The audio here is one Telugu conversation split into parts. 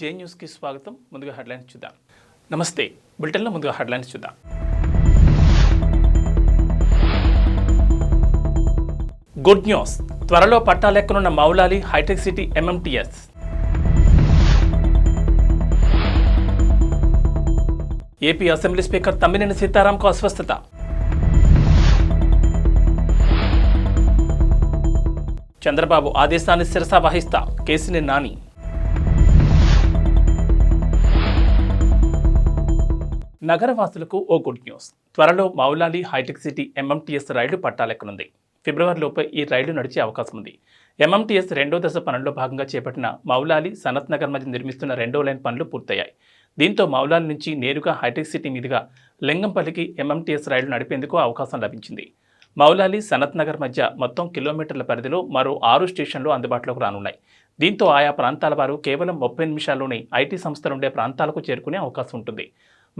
జే న్యూస్కి స్వాగతం. ముందుగా హెడ్లైన్స్ చూద్దాం. నమస్తే. బులెటిన్లో ముందుగా హెడ్లైన్స్ చూద్దాం. గుడ్ న్యూస్, త్వరలో పట్టాలెక్కనున్న Moulali hitech city MMTS. AP assembly speaker Tammineni సీతారాంకు అస్వస్థత. చంద్రబాబు ఆదేశాన్ని శిరసా వహిస్తా, కేసినేని నాని. నగరవాసులకు ఓ గుడ్ న్యూస్, త్వరలో మౌలాలి హైటెక్ సిటీ MMTS రైలు పట్టాలెక్కనుంది. ఫిబ్రవరిలోపే ఈ రైలు నడిచే అవకాశం ఉంది. MMTS రెండో దశ పనుల్లో భాగంగా చేపట్టిన మౌలాలి సనత్ నగర్ మధ్య నిర్మిస్తున్న రెండో లైన్ పనులు పూర్తయ్యాయి. దీంతో మౌలాలి నుంచి నేరుగా హైటెక్ సిటీ మీదుగా లింగంపల్లికి MMTS రైలు నడిపేందుకు అవకాశం లభించింది. మౌలాలి సనత్ నగర్ మధ్య మొత్తం కిలోమీటర్ల పరిధిలో మరో 6 స్టేషన్లు అందుబాటులోకి రానున్నాయి. దీంతో ఆయా ప్రాంతాల వారు కేవలం 30 నిమిషాల్లోనే ఐటీ సంస్థలుండే ప్రాంతాలకు చేరుకునే అవకాశం ఉంటుంది.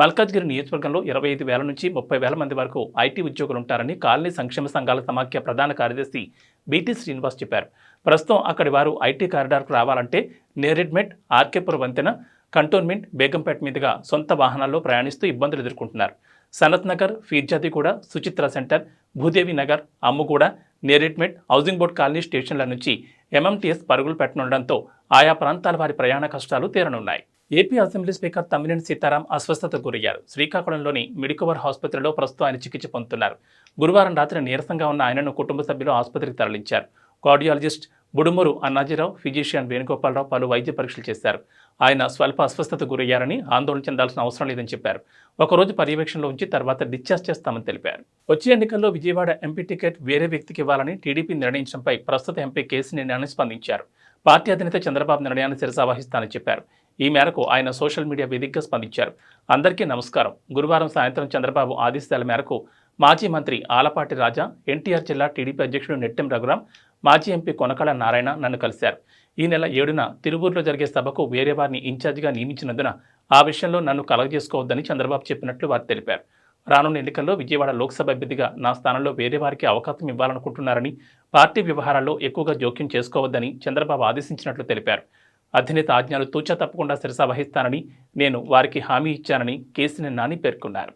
మల్కాజ్గిరి నియోజకవర్గంలో 25,000 నుంచి 30,000 మంది వరకు ఐటీ ఉద్యోగులుంటారని కాలనీ సంక్షేమ సంఘాల సమాఖ్య ప్రధాన కార్యదర్శి బీటీ శ్రీనివాస్ చెప్పారు. ప్రస్తుతం అక్కడి వారు ఐటీ కారిడార్కు రావాలంటే నేరెడ్మెట్, ఆర్కేపుర వంతెన, కంటోన్మెంట్, బేగంపేట మీదుగా సొంత వాహనాల్లో ప్రయాణిస్తూ ఇబ్బందులు ఎదుర్కొంటున్నారు. Sanath Nagar, Peerzadiguda, Suchitra centre, Bhudevi Nagar, Ammuguda, Neredmet, housing board colony స్టేషన్ల నుంచి MMTS పరుగులు పెట్టనుండడంతో ఆయా ప్రాంతాల వారి ప్రయాణ కష్టాలు తీరనున్నాయి. AP assembly speaker Tammineni Sitaram అస్వస్థతకు గురయ్యారు. శ్రీకాకుళంలోని మెడికవర్ ఆసుపత్రిలో ప్రస్తుతం ఆయన చికిత్స పొందుతున్నారు. గురువారం రాత్రి నీరసంగా ఉన్న ఆయనను కుటుంబ సభ్యులు ఆసుపత్రికి తరలించారు. కార్డియాలజిస్ట్ బుడుమూరు అన్నాజీరావు, ఫిజిషియన్ వేణుగోపాలరావు పలు వైద్య పరీక్షలు చేశారు. ఆయన స్వల్ప అస్వస్థతకు గురయ్యారని, ఆందోళన చెందాల్సిన అవసరం లేదని చెప్పారు. ఒకరోజు పర్యవేక్షణలో ఉంచి తర్వాత డిశ్చార్జ్ చేస్తామని తెలిపారు. వచ్చే ఎన్నికల్లో విజయవాడ ఎంపీ టికెట్ వేరే వ్యక్తికి ఇవ్వాలని టీడీపీ నిర్ణయించడంపై ప్రస్తుత ఎంపీ కేసినేని నాని స్పందించారు. పార్టీ అధినేత చంద్రబాబు నిర్ణయాన్ని శిరసా వహిస్తానని చెప్పారు. ఈ మేరకు ఆయన సోషల్ మీడియా వేదికగా స్పందించారు. అందరికీ నమస్కారం. గురువారం సాయంత్రం చంద్రబాబు ఆదేశాల మేరకు మాజీ మంత్రి ఆలపాటి రాజా, ఎన్టీఆర్ జిల్లా టీడీపీ అధ్యక్షుడు నెట్టెం రఘురాం, మాజీ ఎంపీ కొనకళ నారాయణ నన్ను కలిశారు. ఈ నెల 7న తిరువూరులో జరిగే సభకు వేరే వారిని ఇన్ఛార్జిగా నియమించినందున ఆ విషయంలో నన్ను కలగజేసుకోవద్దని చంద్రబాబు చెప్పినట్లు వారు తెలిపారు. రానున్న ఎన్నికల్లో విజయవాడ లోక్సభ అభ్యర్థిగా నా స్థానంలో వేరే వారికి అవకాశం ఇవ్వాలనుకుంటున్నారని, పార్టీ వ్యవహారాల్లో ఎక్కువగా జోక్యం చేసుకోవద్దని చంద్రబాబు ఆదేశించినట్లు తెలిపారు. అధినేత ఆజ్ఞలు తూచా తప్పకుండా శిరసా వహిస్తానని నేను వారికి హామీ ఇచ్చానని కేసినేని నాని పేర్కొన్నారు.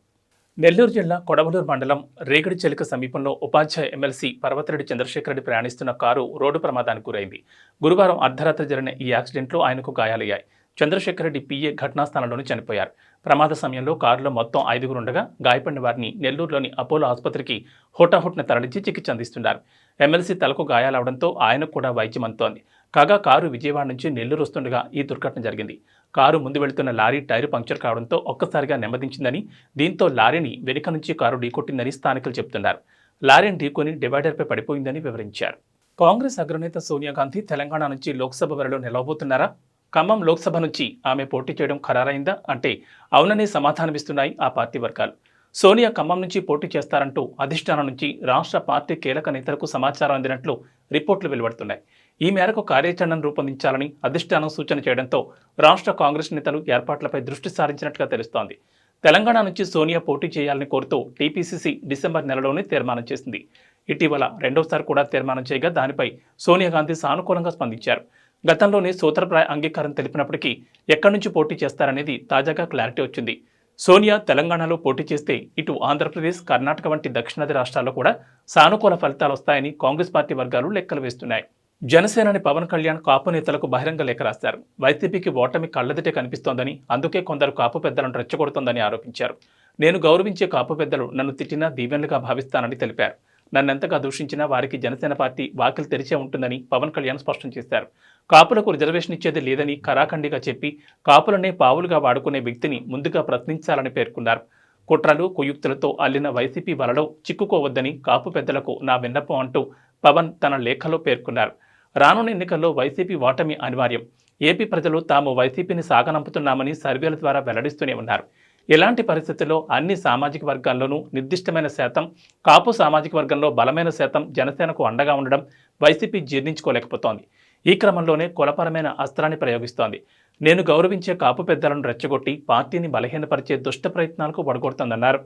నెల్లూరు జిల్లా కొడవలూరు మండలం రేగడి చెలిక సమీపంలో ఉపాధ్యాయ ఎమ్మెల్సీ పర్వతిరెడ్డి చంద్రశేఖర్ రెడ్డి ప్రయాణిస్తున్న కారు రోడ్డు ప్రమాదానికి గురైంది. గురువారం అర్ధరాత్రి జరిగిన ఈ యాక్సిడెంట్లో ఆయనకు గాయాలయ్యాయి. చంద్రశేఖర్ రెడ్డి PA ఘటనా స్థలంలోనే చనిపోయారు. ప్రమాద సమయంలో కారులో మొత్తం 5 ఉండగా గాయపడిన వారిని నెల్లూరులోని అపోలో ఆసుపత్రికి హుటాహుటిన తరలించి చికిత్స అందిస్తున్నారు. ఎమ్మెల్సీ తలకు గాయాలవడంతో ఆయనకు కూడా వైద్యం అందుతోంది. కాగా కారు విజయవాడ నుంచి నెల్లూరు వస్తుండగా ఈ దుర్ఘటన జరిగింది. కారు ముందు వెళుతున్న లారీ టైరు పంక్చర్ కావడంతో ఒక్కసారిగా నెమ్మదించిందని, దీంతో లారీని వెనుక నుంచి కారు ఢీకొట్టిందని స్థానికులు చెబుతున్నారు. లారీని ఢీకొని డివైడర్పై పడిపోయిందని వివరించారు. కాంగ్రెస్ అగ్రనేత సోనియా గాంధీ తెలంగాణ నుంచి లోక్సభ బరిలో నిలవబోతున్నారా? ఖమ్మం లోక్సభ నుంచి ఆమె పోటీ చేయడం ఖరారైందా అంటే అవుననే సమాధానమిస్తున్నాయి ఆ పార్టీ వర్గాలు. సోనియా ఖమ్మం నుంచి పోటీ చేస్తారంటూ అధిష్టానం నుంచి రాష్ట్ర పార్టీ కీలక నేతలకు సమాచారం అందినట్లు రిపోర్టులు వెలువడుతున్నాయి. ఈ మేరకు కార్యాచరణను రూపొందించాలని అధిష్టానం సూచన చేయడంతో రాష్ట్ర కాంగ్రెస్ నేతలు ఏర్పాట్లపై దృష్టి సారించినట్లుగా తెలుస్తోంది. తెలంగాణ నుంచి సోనియా పోటీ చేయాలని కోరుతూ TPCC డిసెంబర్ నెలలోనే తీర్మానం చేసింది. ఇటీవల రెండోసారి కూడా తీర్మానం చేయగా దానిపై సోనియా గాంధీ సానుకూలంగా స్పందించారు. గతంలోనే సూత్రప్రాయ అంగీకారం తెలిపినప్పటికీ ఎక్కడి నుంచి పోటీ చేస్తారనేది తాజాగా క్లారిటీ వచ్చింది. సోనియా తెలంగాణలో పోటీ చేస్తే ఇటు ఆంధ్రప్రదేశ్, కర్ణాటక వంటి దక్షిణాది రాష్ట్రాల్లో కూడా సానుకూల ఫలితాలు వస్తాయని కాంగ్రెస్ పార్టీ వర్గాలు లెక్కలు వేస్తున్నాయి. జనసేనాని పవన్ కళ్యాణ్ కాపు నేతలకు బహిరంగ లేఖ రాశారు. వైసీపీకి ఓటమి కళ్లదిటే కనిపిస్తోందని, అందుకే కొందరు కాపు పెద్దలను రెచ్చగొడుతోందని ఆరోపించారు. నేను గౌరవించే కాపు పెద్దలు నన్ను తిట్టినా దీవెనలుగా భావిస్తానని తెలిపారు. నన్నెంతగా దూషించినా వారికి జనసేన పార్టీ వాకిలు తెరిచే ఉంటుందని పవన్ కళ్యాణ్ స్పష్టం చేశారు. కాపులకు రిజర్వేషన్ ఇచ్చేది లేదని ఖరాఖండిగా చెప్పి కాపులనే పావులుగా వాడుకునే వ్యక్తిని ముందుగా ప్రశ్నించాలని పేర్కొన్నారు. కుట్రలు, కుయుక్తులతో అల్లిన వైసీపీ వలలో చిక్కుకోవద్దని కాపు పెద్దలకు నా విన్నపం అంటూ పవన్ తన లేఖలో పేర్కొన్నారు. రానున్న ఎన్నికల్లో వైసీపీ ఓటమి అనివార్యం. ఏపీ ప్రజలు తాము వైసీపీని సాగనంపుతున్నామని సర్వేల ద్వారా వెల్లడిస్తూనే ఉన్నారు. ఇలాంటి పరిస్థితుల్లో అన్ని సామాజిక వర్గాల్లోనూ నిర్దిష్టమైన శాతం, కాపు సామాజిక వర్గంలో బలమైన శాతం జనసేనకు అండగా ఉండడం వైసీపీ జీర్ణించుకోలేకపోతోంది. ఈ క్రమంలోనే కులపరమైన అస్త్రాన్ని ప్రయోగిస్తోంది. నేను గౌరవించే కాపు పెద్దలను రెచ్చగొట్టి పార్టీని బలహీనపరిచే దుష్ట ప్రయత్నాలకు ఒడగొడుతోందన్నారు.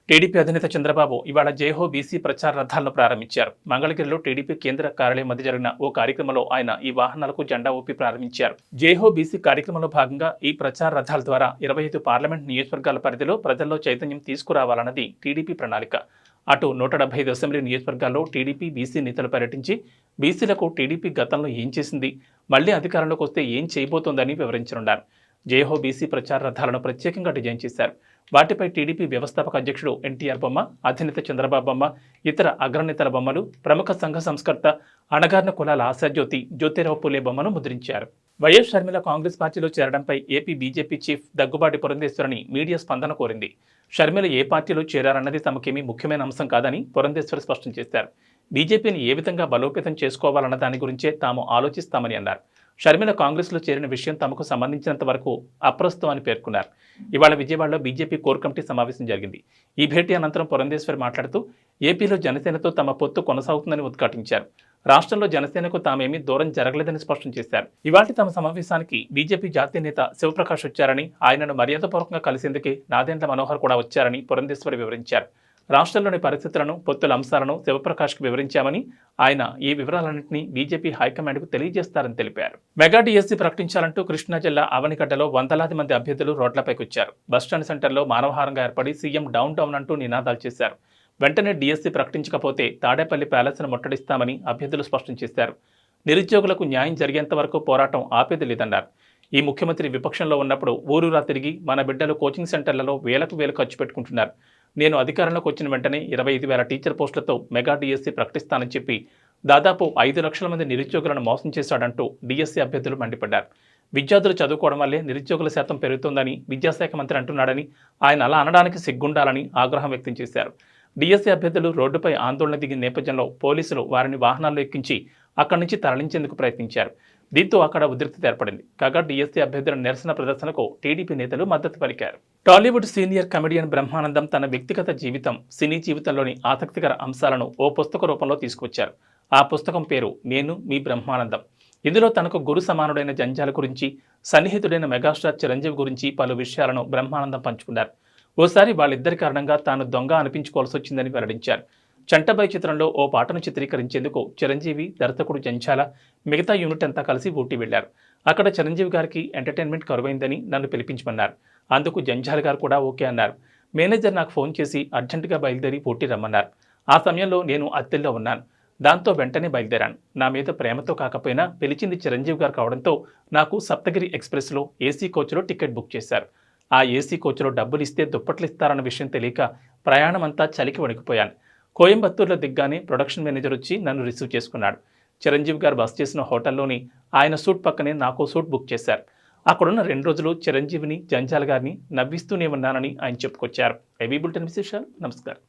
టీడీపీ అధినేత చంద్రబాబు ఇవాళ జైహో బీసీ ప్రచార రథాలను ప్రారంభించారు. మంగళగిరిలో టీడీపీ కేంద్ర కార్యాలయం మధ్య జరిగిన ఓ కార్యక్రమంలో ఆయన ఈ వాహనాలకు జెండా ఊపి ప్రారంభించారు. జైహో బీసీ కార్యక్రమంలో భాగంగా ఈ ప్రచార రథాల ద్వారా 25 పార్లమెంట్ నియోజకవర్గాల పరిధిలో ప్రజల్లో చైతన్యం తీసుకురావాలన్నది టీడీపీ ప్రణాళిక. అటు 175 అసెంబ్లీ నియోజకవర్గాల్లో టీడీపీ బీసీ నేతలు పర్యటించి బీసీలకు టీడీపీ గతంలో ఏం చేసింది, మళ్లీ అధికారంలోకి వస్తే ఏం చేయబోతోందని వివరించనున్నారు. జైహో బీసీ ప్రచార రథాలను ప్రత్యేకంగా డిజైన్ చేశారు. వాటిపై టీడీపీ వ్యవస్థాపక అధ్యక్షుడు ఎన్టీఆర్ బొమ్మ, అధినేత చంద్రబాబు బొమ్మ, ఇతర అగ్రనేతల బొమ్మలు, ప్రముఖ సంఘ సంస్కర్త అణగారిన కులాల ఆశాజ్యోతి జ్యోతిరావు పూలే బొమ్మను ముద్రించారు. వైఎస్ షర్మిల కాంగ్రెస్ పార్టీలో చేరడంపై ఏపీ బీజేపీ చీఫ్ దగ్గుబాటి పురంధేశ్వరిని మీడియా స్పందన కోరింది. షర్మిల ఏ పార్టీలో చేరారన్నది తమకేమీ ముఖ్యమైన అంశం కాదని పురంధేశ్వరి స్పష్టం చేశారు. బీజేపీని ఏ విధంగా బలోపేతం చేసుకోవాలన్న దాని గురించే తాము ఆలోచిస్తామని అన్నారు. షర్మిల కాంగ్రెస్లో చేరిన విషయం తమకు సంబంధించినంత వరకు అప్రస్తుతం అని పేర్కొన్నారు. ఇవాళ విజయవాడలో బీజేపీ కోర్ కమిటీ సమావేశం జరిగింది. ఈ భేటీ అనంతరం పురంధేశ్వరి మాట్లాడుతూ ఏపీలో జనసేనతో తమ పొత్తు కొనసాగుతుందని ఉద్ఘాటించారు. రాష్ట్రంలో జనసేనకు తామేమీ దూరం జరగలేదని స్పష్టం చేశారు. ఇవాళ తమ సమావేశానికి బీజేపీ జాతీయ నేత శివప్రకాష్ వచ్చారని, ఆయనను మర్యాదపూర్వకంగా కలిసేందుకే నాదెండ్ల మనోహర్ కూడా వచ్చారని పురంధేశ్వరి వివరించారు. రాష్ట్రంలోని పరిస్థితులను, పొత్తుల అంశాలను శివప్రకాష్కు వివరించామని, ఆయన ఈ వివరాలన్నింటినీ బీజేపీ హైకమాండ్కు తెలియజేస్తారని తెలిపారు. మెగా డిఎస్సీ ప్రకటించాలంటూ కృష్ణా జిల్లా అవనిగడ్డలో వందలాది మంది అభ్యర్థులు రోడ్లపైకొచ్చారు. బస్టాండ్ సెంటర్లో మానవహారంగా ఏర్పడి సీఎం డౌన్ డౌన్ అంటూ నినాదాలు చేశారు. వెంటనే డిఎస్సీ ప్రకటించకపోతే తాడేపల్లి ప్యాలెస్ను ముట్టడిస్తామని అభ్యర్థులు స్పష్టం చేశారు. నిరుద్యోగులకు న్యాయం జరిగేంత వరకు పోరాటం ఆపేది లేదన్నారు. ఈ ముఖ్యమంత్రి విపక్షంలో ఉన్నప్పుడు ఊరూరా తిరిగి మన బిడ్డలు కోచింగ్ సెంటర్లలో వేలకు వేలు ఖర్చు పెట్టుకుంటున్నారు. నేను అధికారంలోకి వచ్చిన వెంటనే 25,000 టీచర్ పోస్టులతో మెగా డిఎస్సీ ప్రకటిస్తానని చెప్పి దాదాపు 5 లక్షల మంది నిరుద్యోగులను మోసం చేశాడంటూ డిఎస్సీ అభ్యర్థులు మండిపడ్డారు. విద్యార్థులు చదువుకోవడం వల్లే నిరుద్యోగుల శాతం పెరుగుతోందని విద్యాశాఖ మంత్రి అంటున్నాడని, ఆయన అలా అనడానికి సిగ్గుండాలని ఆగ్రహం వ్యక్తం చేశారు. డిఎస్సీ అభ్యర్థులు రోడ్డుపై ఆందోళన దిగిన నేపథ్యంలో పోలీసులు వారిని వాహనాల్లో ఎక్కించి అక్కడి నుంచి తరలించేందుకు ప్రయత్నించారు. దీంతో అక్కడ ఉద్రిక్తత ఏర్పడింది. కాగా డిఎస్సీ అభ్యర్థుల నిరసన ప్రదర్శనకు టీడీపీ నేతలు మద్దతు పలికారు. టాలీవుడ్ సీనియర్ కమెడియన్ బ్రహ్మానందం తన వ్యక్తిగత జీవితం, సినీ జీవితంలోని ఆసక్తికర అంశాలను ఓ పుస్తక రూపంలో తీసుకొచ్చారు. ఆ పుస్తకం పేరు నేను మీ బ్రహ్మానందం. ఇందులో తనకు గురు సమానుడైన జంజాల గురించి, సన్నిహితుడైన మెగాస్టార్ చిరంజీవి గురించి పలు విషయాలను బ్రహ్మానందం పంచుకున్నారు. ఓసారి వాళ్ళిద్దరి కారణంగా తాను దొంగ అనిపించుకోవాల్సి వచ్చిందని వెల్లడించారు. చంటబాయ్ చిత్రంలో ఓ పాటను చిత్రీకరించేందుకు చిరంజీవి, దర్శకుడు జంచాల, మిగతా యూనిట్ అంతా కలిసి ఊటీ వెళ్లారు. అక్కడ చిరంజీవి గారికి ఎంటర్టైన్మెంట్ కరువైందని నన్ను పిలిపించమన్నారు. అందుకు జంజాల గారు కూడా ఓకే అన్నారు. మేనేజర్ నాకు ఫోన్ చేసి అర్జెంటుగా బయలుదేరి ఊటీ రమ్మన్నారు. ఆ సమయంలో నేను అత్తెల్లో ఉన్నాను. దాంతో వెంటనే బయలుదేరాను. నా మీద ప్రేమతో కాకపోయినా పిలిచింది చిరంజీవి గారు కావడంతో నాకు సప్తగిరి ఎక్స్ప్రెస్లో ఏసీ కోచ్లో టికెట్ బుక్ చేశారు. ఆ ఏసీ కోచ్లో డబ్బులు ఇస్తే దుప్పట్లు ఇస్తారన్న విషయం తెలియక ప్రయాణం అంతా చలికి వణికిపోయాను. కోయంబత్తూరులో దిగ్గానే ప్రొడక్షన్ మేనేజర్ వచ్చి నన్ను రిసీవ్ చేసుకున్నాడు. చిరంజీవి గారు బస్ చేసిన హోటల్లోని ఆయన సూట్ పక్కనే నాకు సూట్ బుక్ చేశారు. అక్కడున్న 2 రోజులు చిరంజీవిని, జంజాల గారిని నవ్విస్తూనే ఉన్నానని ఆయన చెప్పుకొచ్చారు. ఏబీ బులెటిన్ విశేషాలు. నమస్కారం.